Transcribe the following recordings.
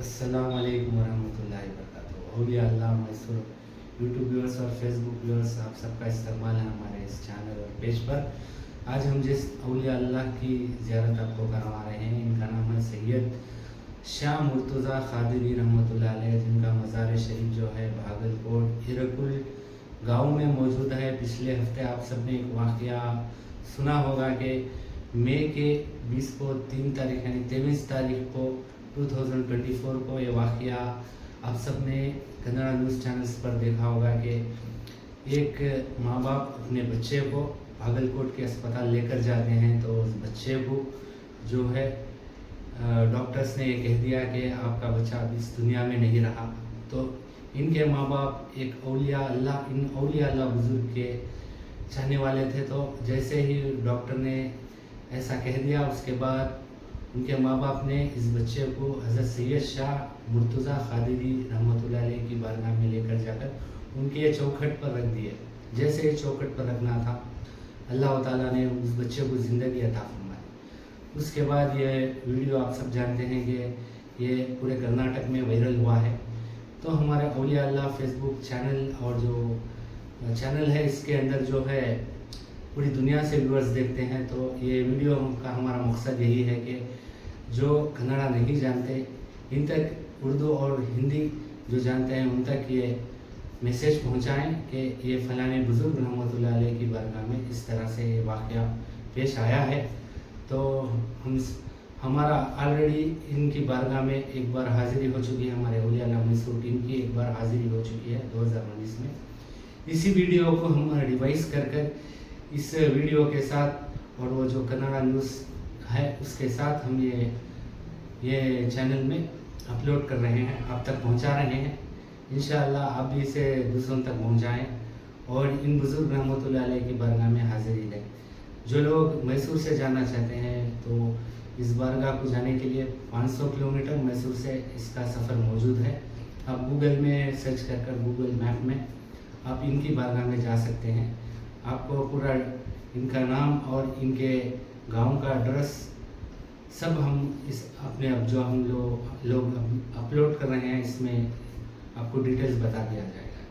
अस्सलाम वालेकुम वरहमतुल्लाहि वबरकातुहू। औलिया अल्लाह मैसूर यूट्यूब व्यूअर्स और फेसबुक व्यूअर्स, आप सबका इस्तकबाल है हमारे इस चैनल और पेज पर। आज हम जिस औलिया अल्लाह की ज़ियारत आपको करवा रहे हैं, इनका नाम है सैयद शाह मुर्तज़ा क़ादरी रहमतुल्लाह अलैह, जिनका मज़ार शरीफ जो है भागलकोट इरकुल गाँव में मौजूद है। पिछले हफ्ते आप सब ने एक वाक़या सुना होगा कि मई के 20 को 3 तारीख यानी 23 तारीख को 2024 को ये वाक़या आप सब ने कन्नड़ा न्यूज़ चैनल्स पर देखा होगा कि एक माँ बाप अपने बच्चे को भागलकोट के अस्पताल लेकर जाते हैं, तो उस बच्चे को जो है डॉक्टर्स ने ये कह दिया कि आपका बच्चा अब इस दुनिया में नहीं रहा। तो इनके माँ बाप एक औलिया अल्लाह बुज़ुर्ग के चाहने वाले थे। तो जैसे ही डॉक्टर ने ऐसा कह दिया, उसके बाद उनके माँ बाप ने इस बच्चे को हज़रत सैयद शाह मुर्तज़ा क़ादरी रहमतुल्लाह अलैह की बारगाह में लेकर जाकर उनके चौखट पर रख दिए। जैसे ही चौखट पर रखना था, अल्लाह ताला ने उस बच्चे को ज़िंदगी अता फरमाई। उसके बाद ये वीडियो आप सब जानते हैं कि ये पूरे कर्नाटक में वायरल हुआ है। तो हमारे औलिया अल्लाह फेसबुक चैनल और जो चैनल है, इसके अंदर जो है पूरी दुनिया से व्यूअर्स देखते हैं। तो ये वीडियो का हमारा मकसद यही है कि जो कन्नड़ा नहीं जानते, इन तक उर्दू और हिंदी जो जानते हैं उन तक ये मैसेज पहुंचाएं कि ये फ़लाने बुज़ुर्ग रहमतुल्लाह अलैह की बारगाह में इस तरह से ये वाक़या पेश आया है। तो हमारा ऑलरेडी इनकी बारगाह में एक बार हाज़िरी हो चुकी है, हमारे औलिया अल्लाह मैसूर टीम की एक बार हाज़िरी हो चुकी है 2019 में। इसी वीडियो को हम रिवाइज़ कर इस वीडियो के साथ और वो जो कन्नड़ा न्यूज़ है उसके साथ हम ये चैनल में अपलोड कर रहे हैं, आप तक पहुंचा रहे हैं। इंशाअल्लाह आप भी इसे दूसरों तक पहुंचाएं और इन बुज़ुर्ग रहमतुल्लाह अलैह की बारगाह में हाज़िरी लें। जो लोग मैसूर से जाना चाहते हैं तो इस बारगाह को जाने के लिए 500 किलोमीटर मैसूर से इसका सफ़र मौजूद है। आप गूगल में सर्च कर गूगल मैप में आप इनकी बारगाह में जा सकते हैं। आपको पूरा इनका नाम और इनके गांव का एड्रेस सब हम इस अपने अब जो हम लोग अपलोड कर रहे हैं, इसमें आपको डिटेल्स बता दिया जाएगा।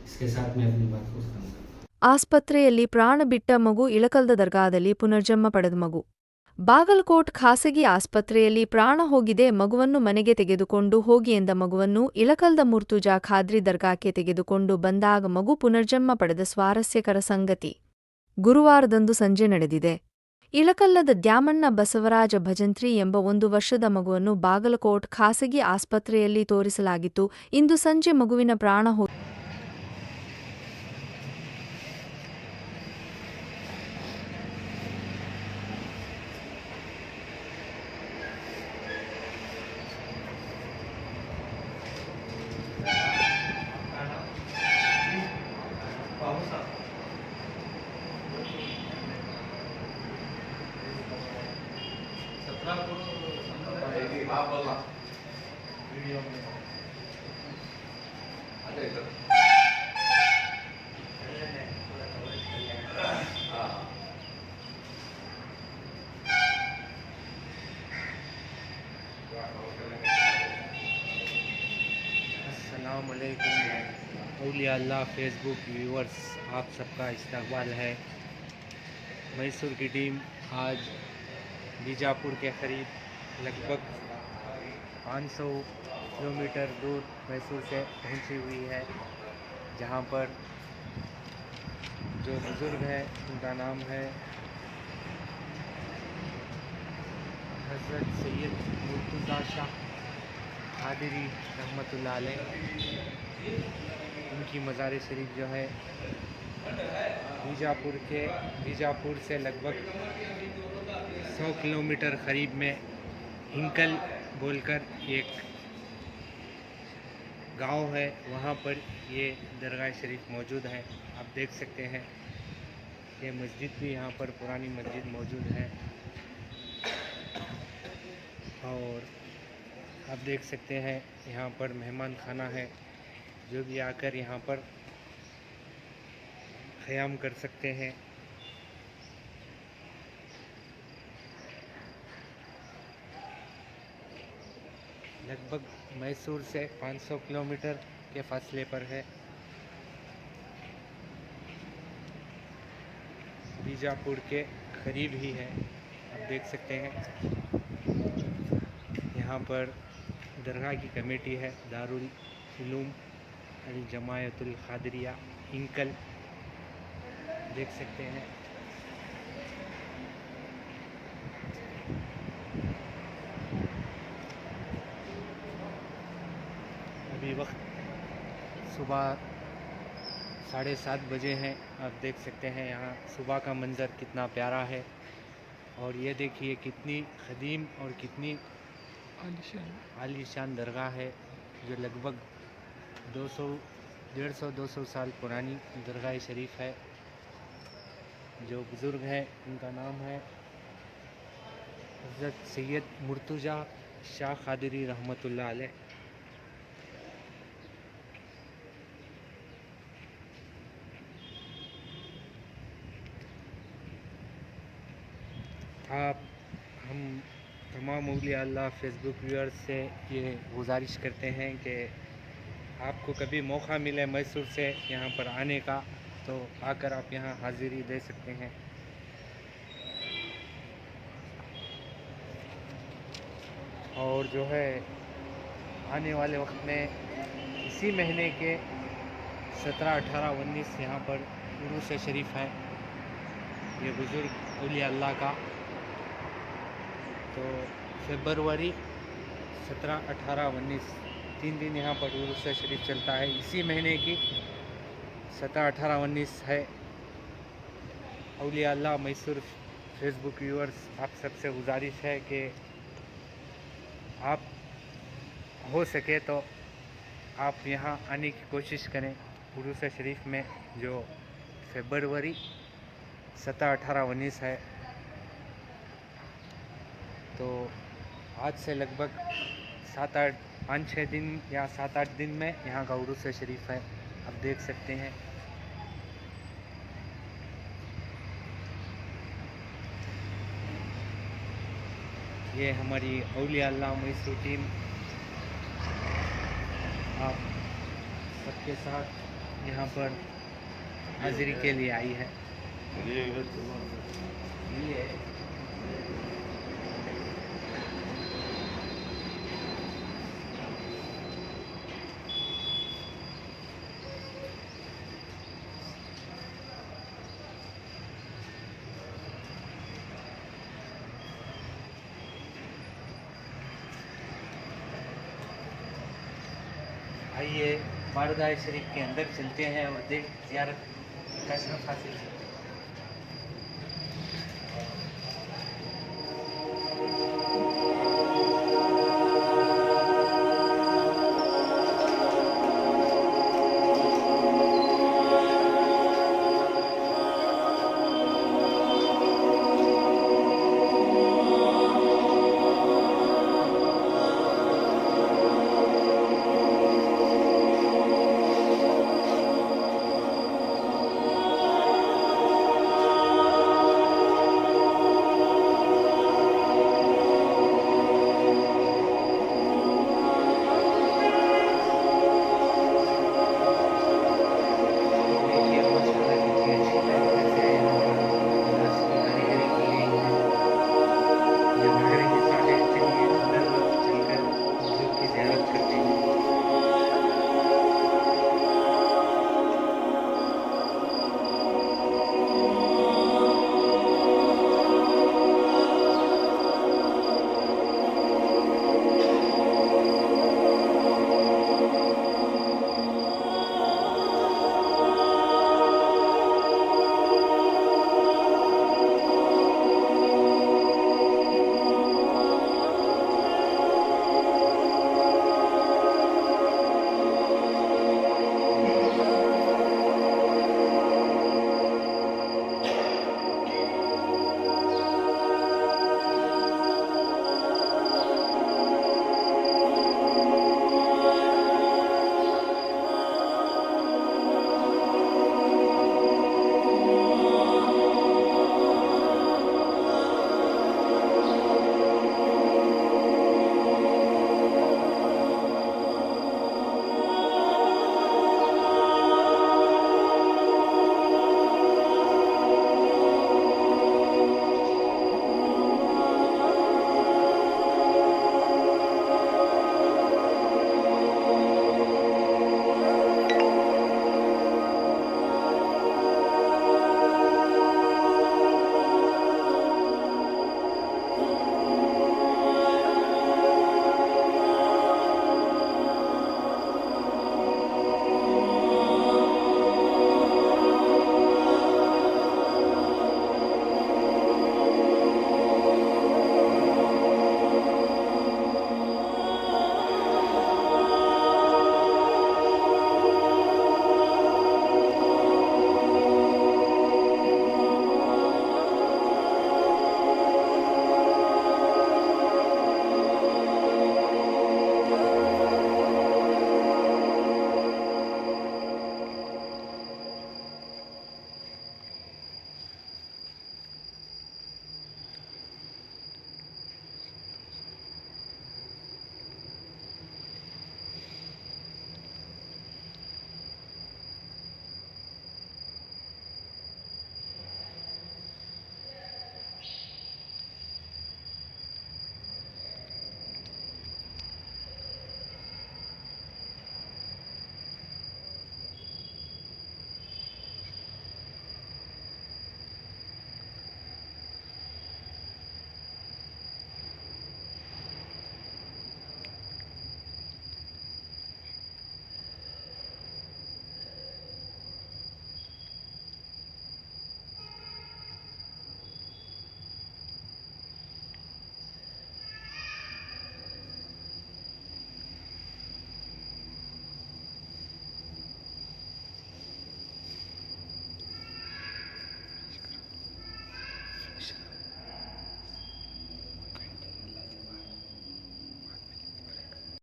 इसके साथ मैं अपनी बात को खत्म करता हूँ। ಆಸ್ಪತ್ರೆಯಲ್ಲಿ ಪ್ರಾಣ ಬಿಟ್ಟ ಮಗು ಇಳಕಲ್ದ ದರ್ಗಾದಲ್ಲಿ ಪುನರ್ಜನ್ಮ ಪಡೆದ ಮಗು. ಬಾಗಲಕೋಟ್ ಖಾಸಗಿ ಆಸ್ಪತ್ರೆಯಲ್ಲಿ ಪ್ರಾಣ ಹೋಗಿದೆ, ಮಗುವನ್ನು ಮನೆಗೆ ತೆಗೆದುಕೊಂಡು ಹೋಗಿ ಎಂದ ಮಗುವನ್ನು ಇಳಕಲ್ದ ಮುರ್ತುಜಾ ಖಾದ್ರಿ ದರ್ಗಾಕ್ಕೆ ತೆಗೆದುಕೊಂಡು ಬಂದಾಗ ಮಗು ಪುನರ್ಜನ್ಮ ಪಡೆದ ಸ್ವಾರಸ್ಯಕರ ಸಂಗತಿ ಗುರುವಾರದಂದು ಸಂಜೆ ನಡೆದಿದೆ. ಇಳಕಲ್ಲದ ದ್ಯಾಮಣ್ಣ ಬಸವರಾಜ ಭಜಂತ್ರಿ ಎಂಬ 1 ವರ್ಷದ ಮಗುವನ್ನು ಬಾಗಲಕೋಟ್ ಖಾಸಗಿ ಆಸ್ಪತ್ರೆಯಲ್ಲಿ ತೋರಿಸಲಾಗಿತ್ತು. ಇಂದು ಸಂಜೆ ಮಗುವಿನ ಪ್ರಾಣ ಹೋಗಿದೆ. अस्सलामुअलैकुम औलिया अल्लाह फेसबुक व्यूअर्स, आप सबका इस्तकबाल है। मैसूर की टीम आज बीजापुर के करीब लगभग 500 किलोमीटर दूर मैसूर से पहुंची हुई है, जहां पर जो बुज़ुर्ग है उनका नाम है हज़रत सैयद मुर्तज़ा शाह क़ादरी रहमतुल्लाह अलैह। उनकी मज़ार शरीफ जो है बीजापुर से लगभग 100 किलोमीटर करीब में हिंकल बोलकर एक गांव है, वहां पर ये दरगाह शरीफ मौजूद है। आप देख सकते हैं ये मस्जिद भी यहाँ पर पुरानी मस्जिद मौजूद है, और आप देख सकते हैं यहाँ पर मेहमान खाना है, जो भी आकर यहाँ पर क़याम कर सकते हैं। लगभग मैसूर से 500 किलोमीटर के फासले पर है। बीजापुर के करीब ही है, आप देख सकते हैं। यहाँ पर दरगाह की कमेटी है, दारुल उलूम अल जमायतुल खादरिया इंकल, देख सकते हैं। अभी वक्त सुबह 7:30 बजे हैं, आप देख सकते हैं। यहाँ सुबह का मंज़र कितना प्यारा है, और ये देखिए कितनी क़दीम और कितनी आलीशान दरगाह है, जो लगभग 150-200 साल पुरानी दरगाह शरीफ है। जो बुज़ुर्ग हैं उनका नाम है हज़रत सैयद मुर्तज़ा शाह क़ादरी रहमतुल्लाह अलैह। हम तमाम औलिया अल्लाह फेसबुक व्यूअर्स से ये गुजारिश करते हैं कि आपको कभी मौका मिले मैसूर से यहाँ पर आने का, तो आकर आप यहाँ हाज़िरी दे सकते हैं। और जो है आने वाले वक्त में इसी महीने के 17, 18, 19 यहाँ पर उरूस शरीफ है, ये बुज़ुर्ग औलिया अल्लाह का। तो फरवरी 17, 18, 19 3 दिन यहाँ पर उरूस शरीफ चलता है। इसी महीने की 17, 18, 19 है। औलिया अल्लाह मैसूर फेसबुक व्यूअर्स, आप सबसे गुजारिश है कि आप हो सके तो आप यहाँ आने की कोशिश करें उरूस शरीफ में, जो फरवरी 17, 18, 19 है। तो आज से लगभग 5-6 दिन या 7-8 दिन में यहाँ का उरूस शरीफ है, आप देख सकते हैं। ये हमारी औलिया अल्लाह मैसूर टीम आप सबके साथ यहाँ पर हाज़िरी के लिए आई है। आइए बारगाह शरीफ के अंदर चलते हैं और ज़ियारत का शरफ हासिल करते हैं।